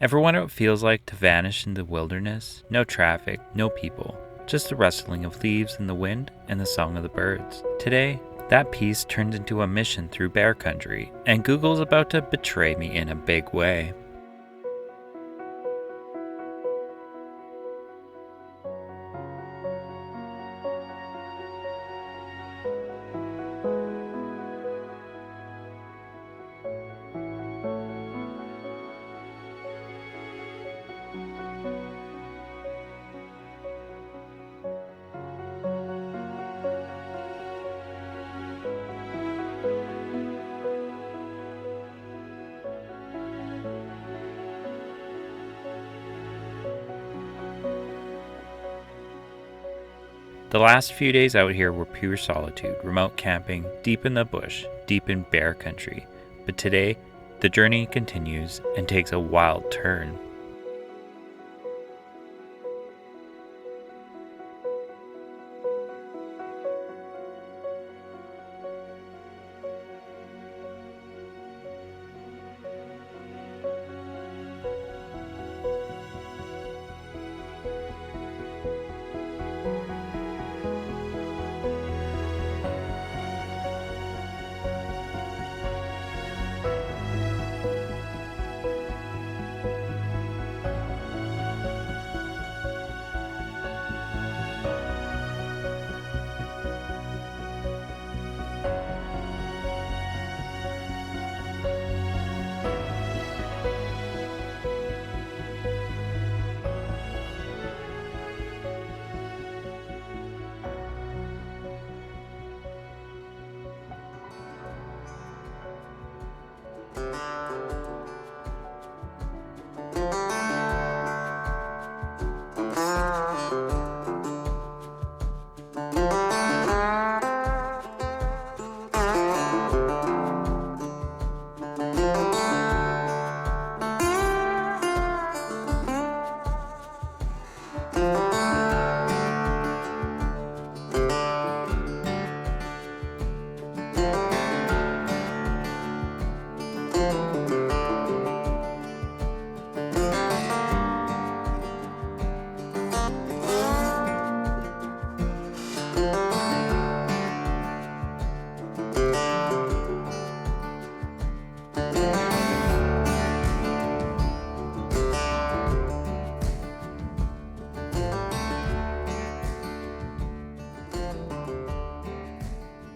Ever wonder what it feels like to vanish in the wilderness? No traffic, no people, just the rustling of leaves in the wind and the song of the birds. Today, that peace turned into a mission through bear country, and Google's about to betray me in a big way. The last few days out here were pure solitude, remote camping, deep in the bush, deep in bear country. But today, the journey continues and takes a wild turn.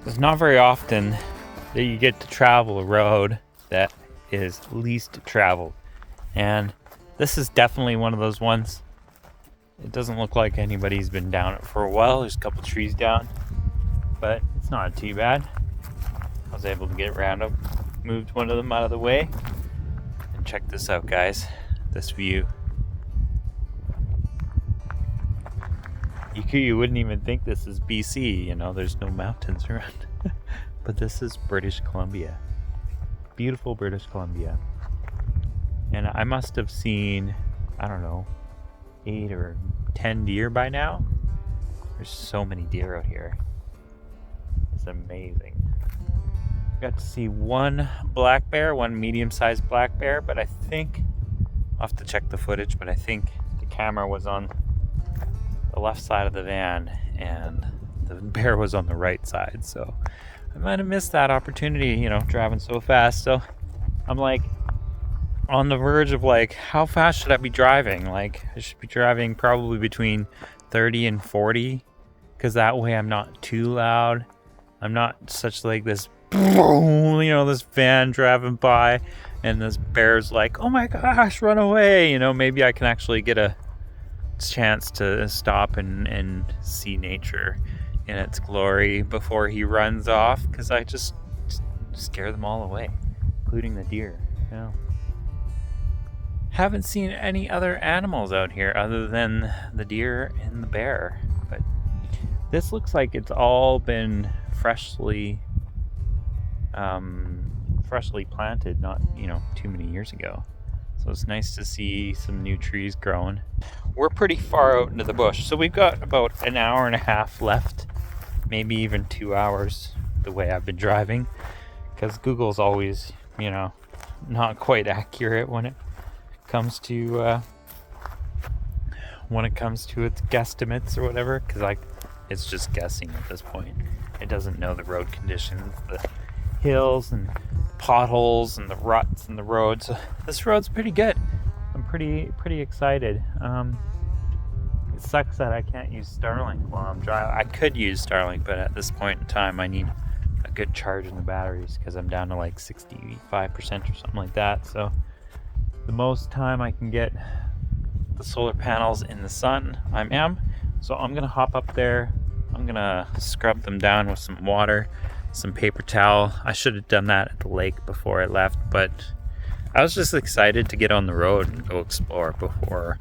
It's not very often that you get to travel a road that is least traveled, and this is definitely one of those ones. It doesn't look like anybody's been down it for a while. There's a couple trees down, but it's not too bad. I was able to get around them, moved one of them out of the way, and check this out, guys. This view. You wouldn't even think this is BC, there's no mountains around. But this is British Columbia. Beautiful British Columbia. And I must have seen, 8 or 10 deer by now. There's so many deer out here. It's amazing. Got to see one black bear, one medium-sized black bear, but I think, I'll have to check the footage, but I think the camera was on the left side of the van and the bear was on the right side, so I might have missed that opportunity, driving so fast. So I'm like on the verge of how fast should I be driving? I should be driving probably between 30 and 40, because that way I'm not too loud. I'm not such this this van driving by and this bear's like, oh my gosh, run away. Maybe I can actually get a chance to stop and see nature in its glory before he runs off, because I just scare them all away, including the deer. Haven't seen any other animals out here other than the deer and the bear, but this looks like it's all been freshly planted, not too many years ago. So it's nice to see some new trees growing. We're pretty far out into the bush, so we've got about an hour and a half left, maybe even 2 hours the way I've been driving, because Google's always, not quite accurate when it comes to its guesstimates or whatever, because it's just guessing at this point. It doesn't know the road conditions, the hills and potholes and the ruts and the roads. So this road's pretty good. I'm pretty excited. It sucks that I can't use Starlink while I'm driving. I could use Starlink, but at this point in time, I need a good charge in the batteries because I'm down to like 65% or something like that. So the most time I can get the solar panels in the sun, I am. So I'm gonna hop up there. I'm gonna scrub them down with some water, some paper towel. I should have done that at the lake before I left, but I was just excited to get on the road and go explore before,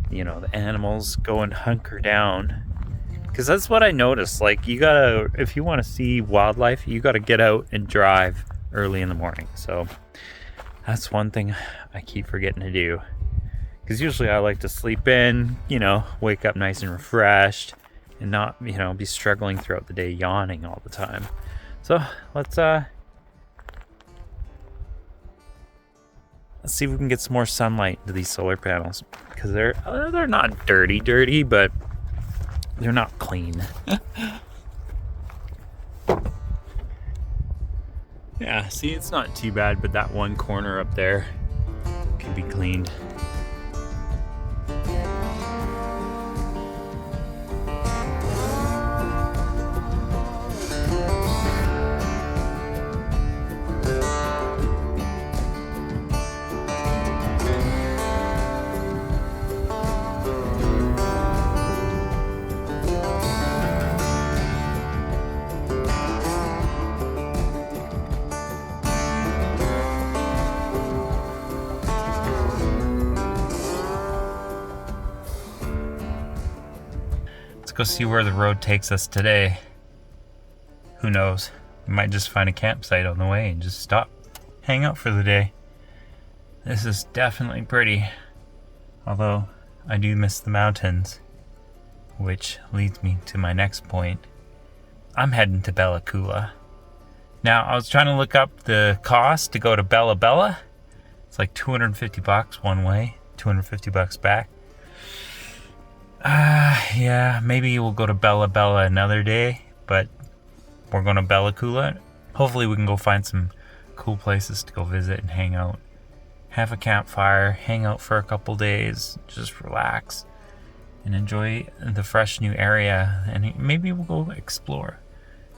the animals go and hunker down. Because that's what I noticed. Like, if you want to see wildlife, you gotta get out and drive early in the morning. So that's one thing I keep forgetting to do. Because usually I like to sleep in, wake up nice and refreshed and not, be struggling throughout the day, yawning all the time. So let's see if we can get some more sunlight to these solar panels, because they're not dirty, but they're not clean. Yeah, see, it's not too bad, but that one corner up there could be cleaned. Go see where the road takes us today. Who knows? We might just find a campsite on the way and just stop, hang out for the day. This is definitely pretty, although I do miss the mountains, which leads me to my next point. I'm heading to Bella Coola. Now, I was trying to look up the cost to go to Bella Bella. It's like $250 one way, $250 back. Yeah, maybe we'll go to Bella Bella another day, but we're going to Bella Coola. Hopefully we can go find some cool places to go visit and hang out. Have a campfire, hang out for a couple days, just relax and enjoy the fresh new area. And maybe we'll go explore,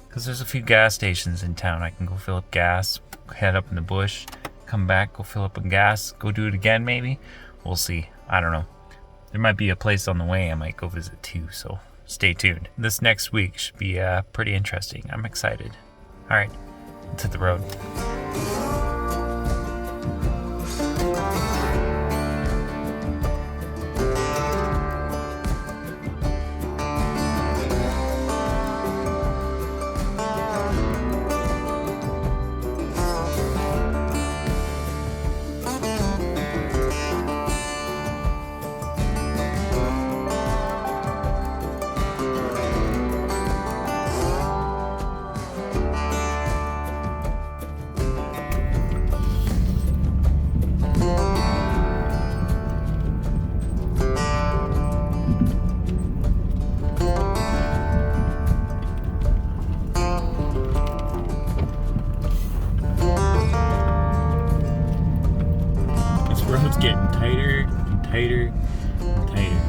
because there's a few gas stations in town. I can go fill up gas, head up in the bush, come back, go fill up on gas, go do it again maybe. We'll see. I don't know. There might be a place on the way I might go visit too, so stay tuned. This next week should be pretty interesting. I'm excited. All right, let's hit the road. Getting tighter and tighter and tighter.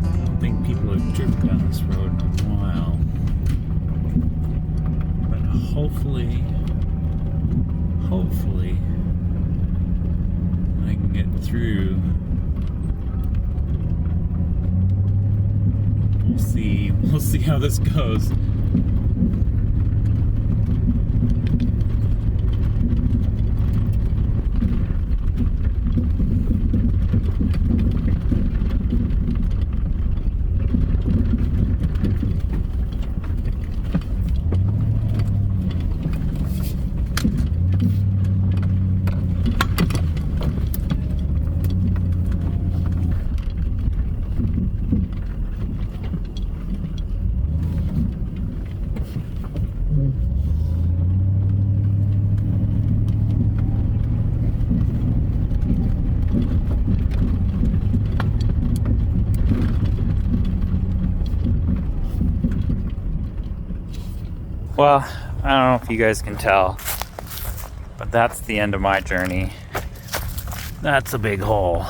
I don't think people have driven down this road in a while, but hopefully I can get through. We'll see how this goes. Well, I don't know if you guys can tell, but that's the end of my journey. That's a big hole.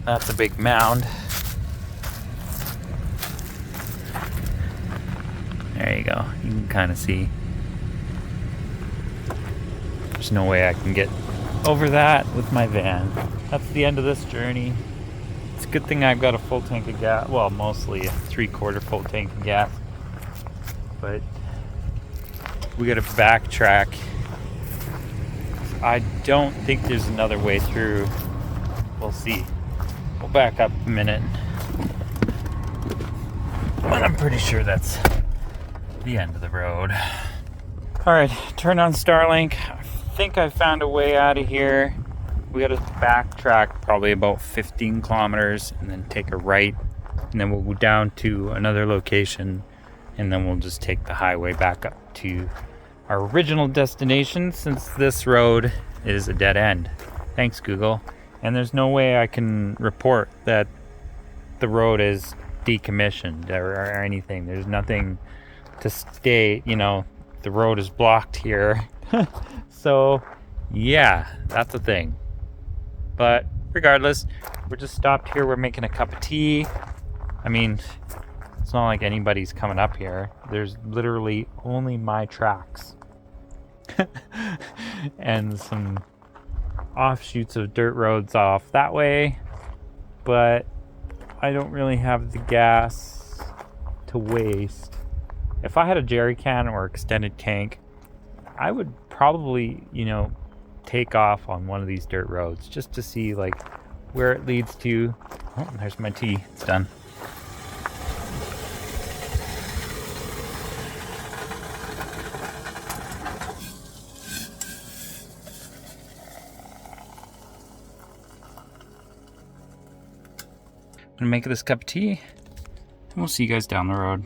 That's a big mound. There you go. You can kind of see. There's no way I can get over that with my van. That's the end of this journey. It's a good thing I've got a full tank of gas. Well, mostly a 3/4 full tank of gas. But we gotta backtrack. I don't think there's another way through. We'll see. We'll back up a minute. But I'm pretty sure that's the end of the road. Alright, turn on Starlink. I think I found a way out of here. We gotta backtrack probably about 15 kilometers and then take a right. And then we'll go down to another location. And then we'll just take the highway back up to our original destination, since this road is a dead end. Thanks, Google. And there's no way I can report that the road is decommissioned or anything. There's nothing to state, the road is blocked here. So, yeah, that's a thing. But regardless, we're just stopped here. We're making a cup of tea. I mean, it's not like anybody's coming up here. There's literally only my tracks. And some offshoots of dirt roads off that way. But I don't really have the gas to waste. If I had a jerry can or extended tank, I would probably, take off on one of these dirt roads just to see like where it leads to. Oh, there's my tea. It's done. I'm gonna make this cup of tea, and we'll see you guys down the road.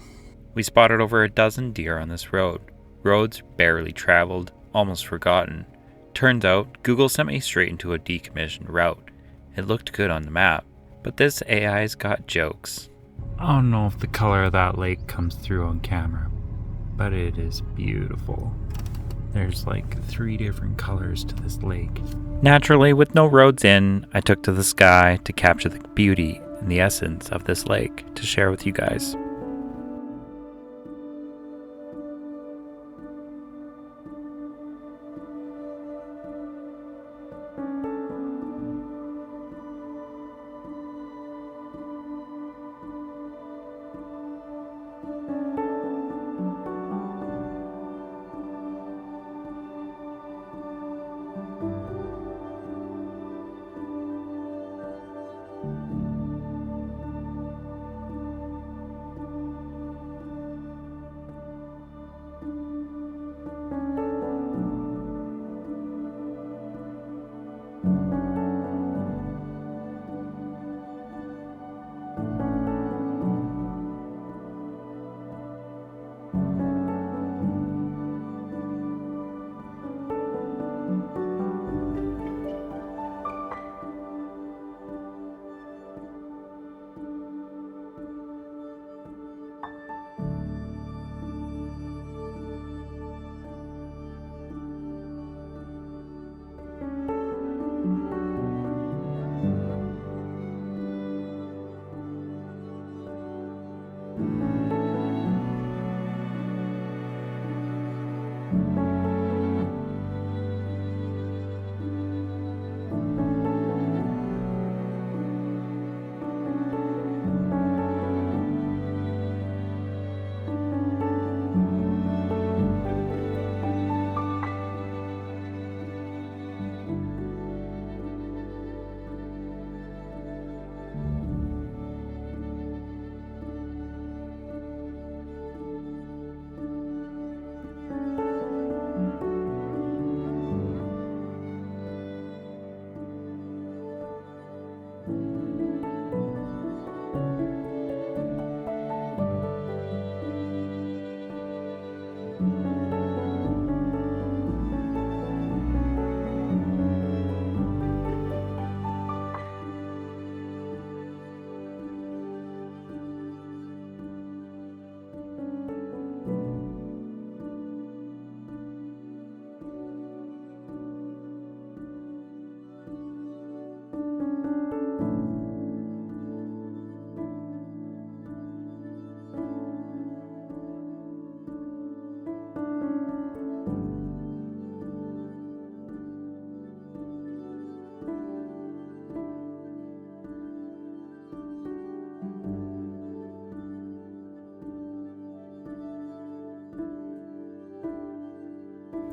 We spotted over a dozen deer on this road. Roads barely traveled, almost forgotten. Turns out, Google sent me straight into a decommissioned route. It looked good on the map, but this AI's got jokes. I don't know if the color of that lake comes through on camera, but it is beautiful. There's like 3 different colors to this lake. Naturally, with no roads in, I took to the sky to capture the beauty and the essence of this lake to share with you guys.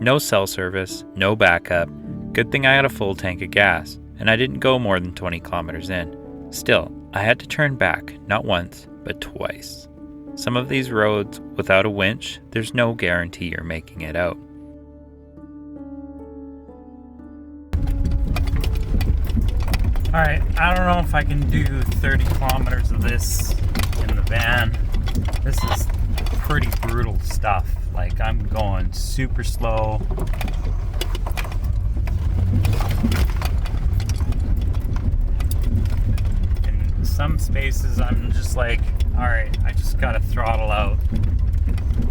No cell service, no backup. Good thing I had a full tank of gas, and I didn't go more than 20 kilometers in. Still, I had to turn back, not once, but twice. Some of these roads, without a winch, there's no guarantee you're making it out. Alright, I don't know if I can do 30 kilometers of this in the van. This is pretty brutal stuff. Like, I'm going super slow. In some spaces, I'm just like, alright, I just gotta throttle out.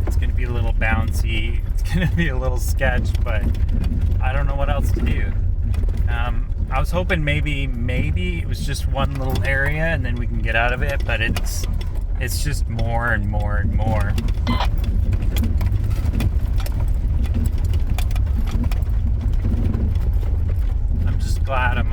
It's gonna be a little bouncy, it's gonna be a little sketch, but I don't know what else to do. I was hoping maybe it was just one little area and then we can get out of it, but it's just more and more and more. I'm just glad I'm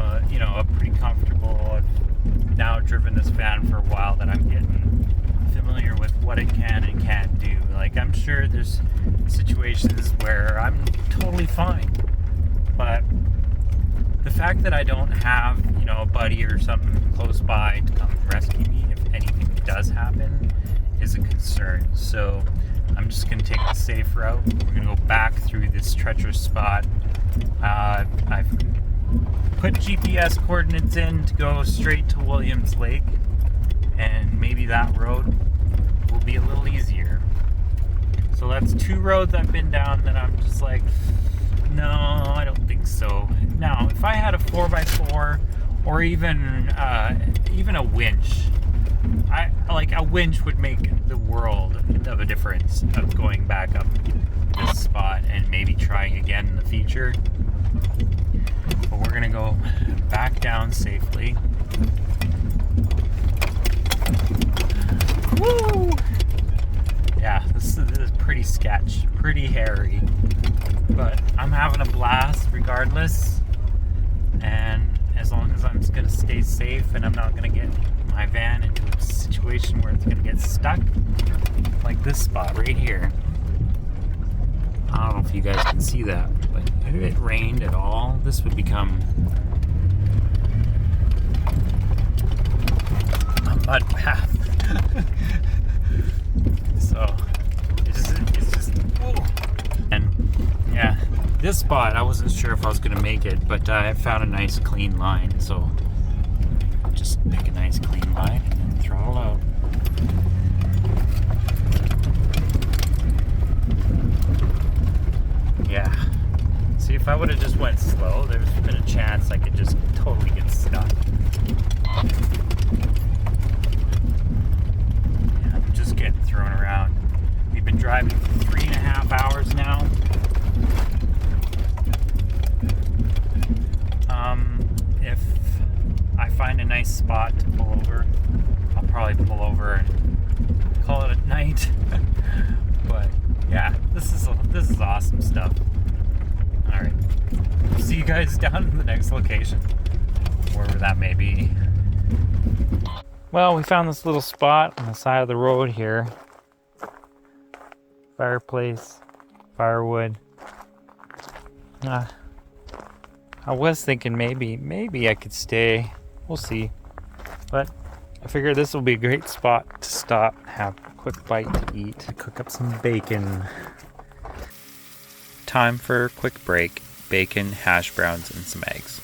pretty comfortable. I've now driven this van for a while that I'm getting familiar with what it can and can't do. Like, I'm sure there's situations where I'm totally fine, but the fact that I don't have, a buddy or something close by to come rescue me if anything does happen is a concern. So I'm just going to take the safe route. We're going to go back through this treacherous spot. I've put GPS coordinates in to go straight to Williams Lake, and maybe that road will be a little easier. So that's 2 roads I've been down that I'm just like, no, I don't think so. Now, if I had a 4x4 or even a winch, a winch would make the world of a difference of going back up this spot and maybe trying again in the future. But we're gonna go back down safely. Woo! Yeah, this is pretty sketch, pretty hairy. But I'm having a blast regardless, and as long as I'm just going to stay safe and I'm not going to get my van into a situation where it's going to get stuck, like this spot right here. I don't know if you guys can see that, but if it rained at all, this would become a mud path. So it's just whoa. And yeah, this spot I wasn't sure if I was gonna make it, but I found a nice clean line, so just pick a nice clean line and then throttle out. Yeah, see, if I would have just went slow, there's been a chance I could just totally get stuck. Yeah, I'm just getting thrown around. We've been driving for 3.5 hours now. If I find a nice spot to pull over, I'll probably pull over and call it a night. But yeah, this is awesome stuff. All right, see you guys down in the next location, wherever that may be. Well, we found this little spot on the side of the road here. Fireplace, firewood. I was thinking maybe I could stay. We'll see. But I figure this will be a great spot to stop, have a quick bite to eat, cook up some bacon. Time for a quick break. Bacon, hash browns, and some eggs.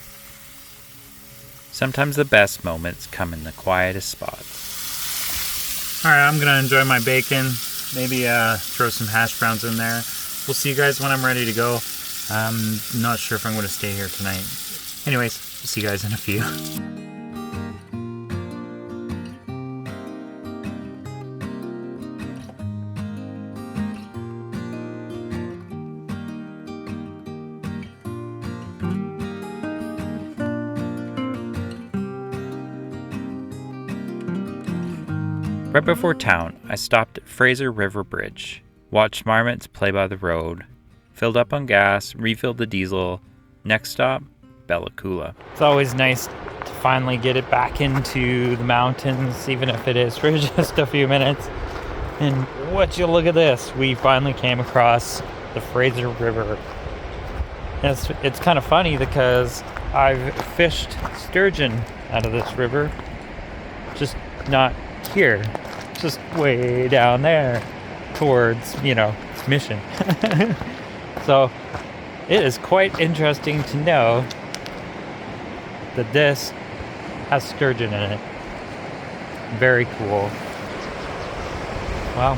Sometimes the best moments come in the quietest spots. All right, I'm gonna enjoy my bacon. Maybe throw some hash browns in there. We'll see you guys when I'm ready to go. I'm not sure if I'm going to stay here tonight. Anyways, we'll see you guys in a few. Right before town, I stopped at Fraser River Bridge, watched marmots play by the road, filled up on gas, refilled the diesel. Next stop, Bella Coola. It's always nice to finally get it back into the mountains, even if it is for just a few minutes. And would you look at this, we finally came across the Fraser River And it's kind of funny because I've fished sturgeon out of this river, just not here, just way down there towards, Mission. So it is quite interesting to know that this has sturgeon in it. Very cool. Well,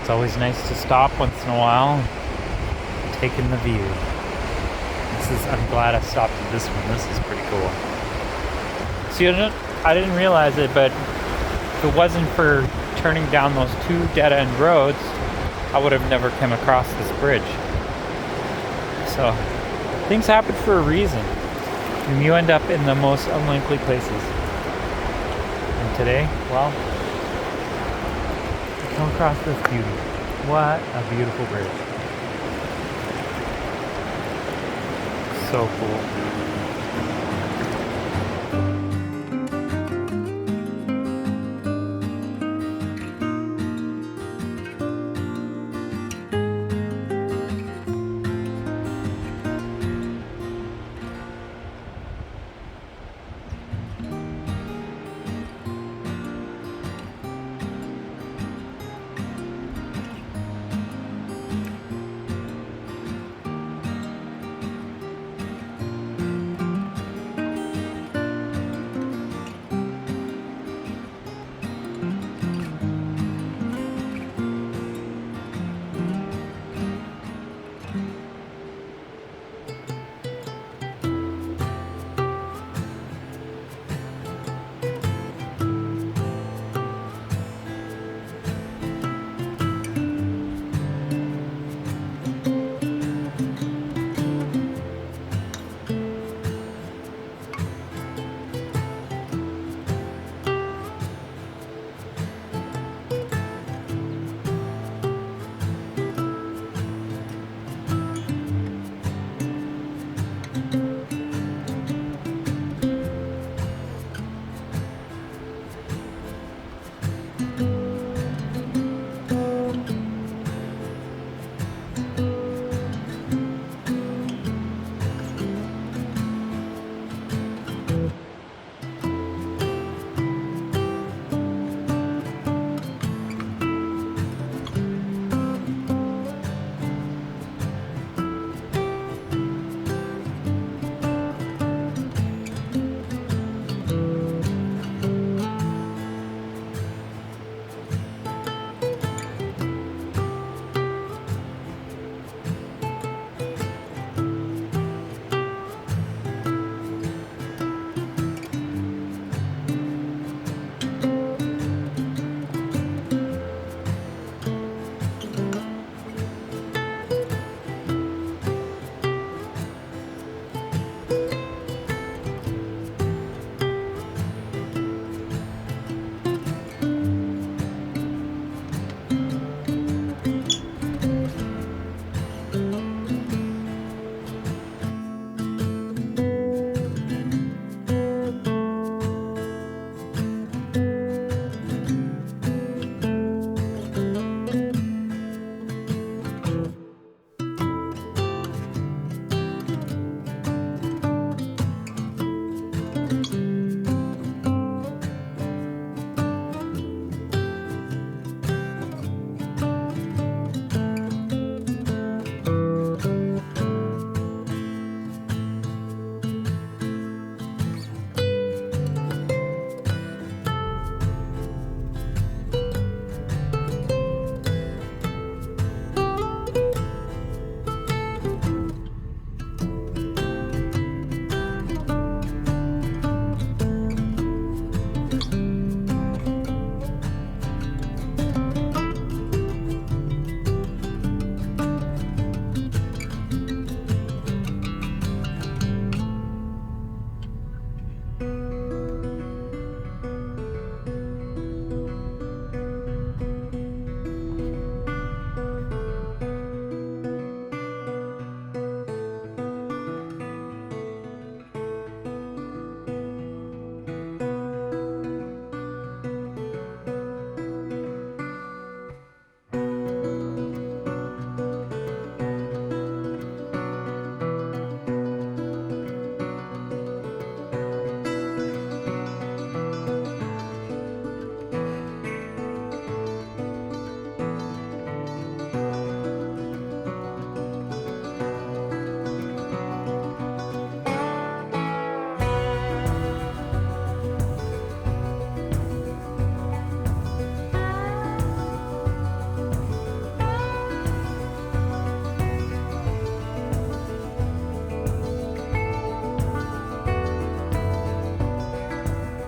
it's always nice to stop once in a while, take in the view. I'm glad I stopped at this one. This is pretty cool. See, I didn't realize it, but if it wasn't for turning down those 2 dead-end roads, I would have never come across this bridge. So, things happen for a reason. And you end up in the most unlikely places. And today, well, I come across this beauty. What a beautiful bridge. So cool.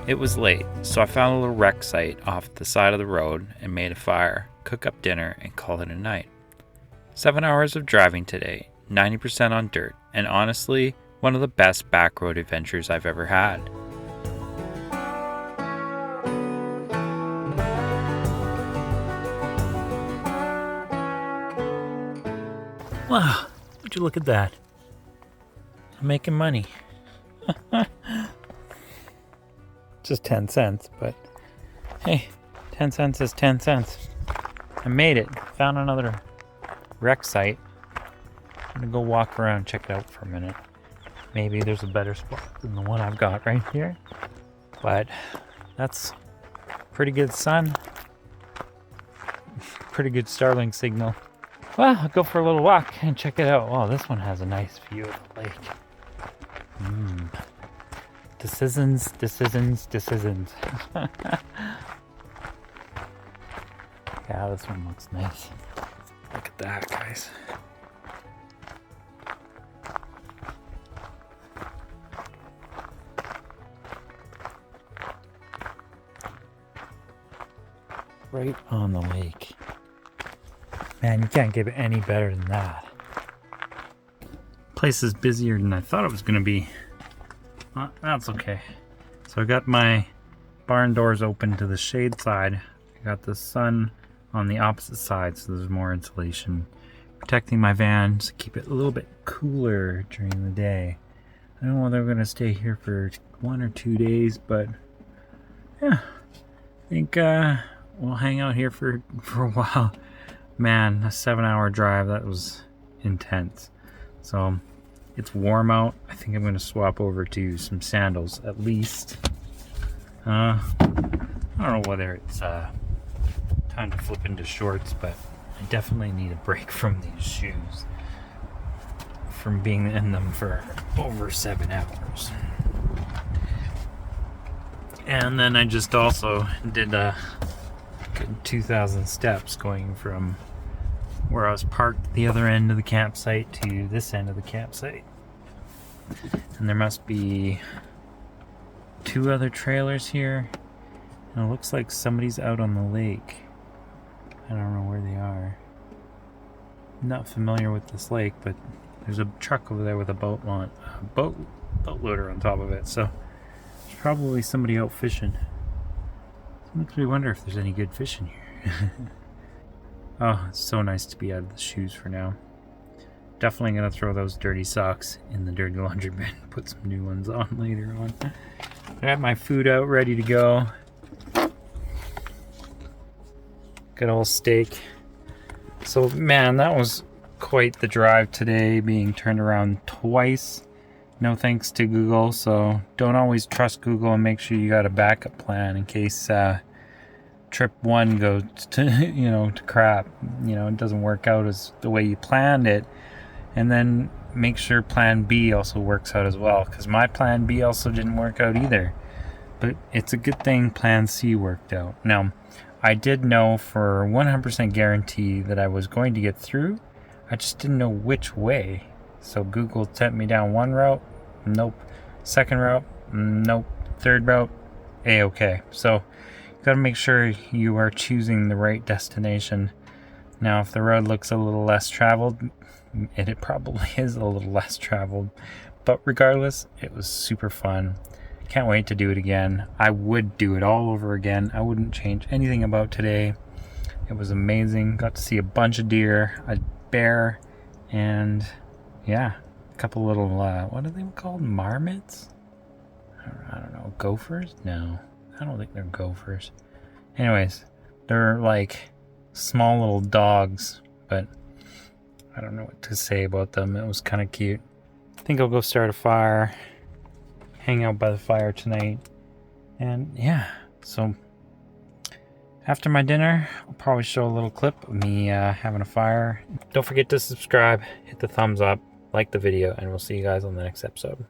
It was late, so I found a little wreck site off the side of the road and made a fire, cook up dinner, and call it a night. 7 hours of driving today, 90% on dirt, and honestly, one of the best backroad adventures I've ever had. Wow, would you look at that? I'm making money. Just 10 cents, but hey, 10 cents is 10 cents. I made it. Found another wreck site. I'm gonna go walk around and check it out for a minute. Maybe there's a better spot than the one I've got right here. But that's pretty good sun. Pretty good Starlink signal. Well, I'll go for a little walk and check it out. Oh, this one has a nice view of the lake. Decisions. Yeah, this one looks nice. Look at that, guys. Right on the lake. Man, you can't get it any better than that. Place is busier than I thought it was going to be. Well, that's okay. So I got my barn doors open to the shade side. I got the sun on the opposite side, so there's more insulation. Protecting my van to keep it a little bit cooler during the day. I don't know whether I'm going to stay here for 1 or 2 days, but yeah, I think we'll hang out here for a while. Man, a 7-hour drive, that was intense. So it's warm out. I think I'm going to swap over to some sandals at least. I don't know whether it's time to flip into shorts, but I definitely need a break from these shoes from being in them for over 7 hours. And then I just also did a good 2,000 steps going from where I was parked at the other end of the campsite to this end of the campsite. And there must be 2 other trailers here. And it looks like somebody's out on the lake. I don't know where they are. I'm not familiar with this lake, but there's a truck over there with a boat loader on top of it. So there's probably somebody out fishing. It makes me wonder if there's any good fishing here. Oh, it's so nice to be out of the shoes for now. Definitely gonna throw those dirty socks in the dirty laundry bin. Put some new ones on later on. I got my food out ready to go. Good old steak. So man, that was quite the drive today, being turned around twice. No thanks to Google, so don't always trust Google, and make sure you got a backup plan in case trip 1 goes to to crap. It doesn't work out as the way you planned it. And then make sure plan B also works out as well, because my plan B also didn't work out either. But it's a good thing plan C worked out. Now, I did know for 100% guarantee that I was going to get through. I just didn't know which way. So Google sent me down one route. Nope. Second route. Nope. Third route. A-okay. So got to make sure you are choosing the right destination. Now, if the road looks a little less traveled, it probably is a little less traveled. But regardless, it was super fun. Can't wait to do it again. I would do it all over again. I wouldn't change anything about today. It was amazing. Got to see a bunch of deer, a bear, and yeah, a couple little, what are they called? Marmots? I don't know. Gophers? No, I don't think they're gophers. Anyways, they're like small little dogs, but I don't know what to say about them. It was kind of cute. I think I'll go start a fire, hang out by the fire tonight, and yeah, so after my dinner, I'll probably show a little clip of me having a fire. Don't forget to subscribe, hit the thumbs up, like the video, and we'll see you guys on the next episode.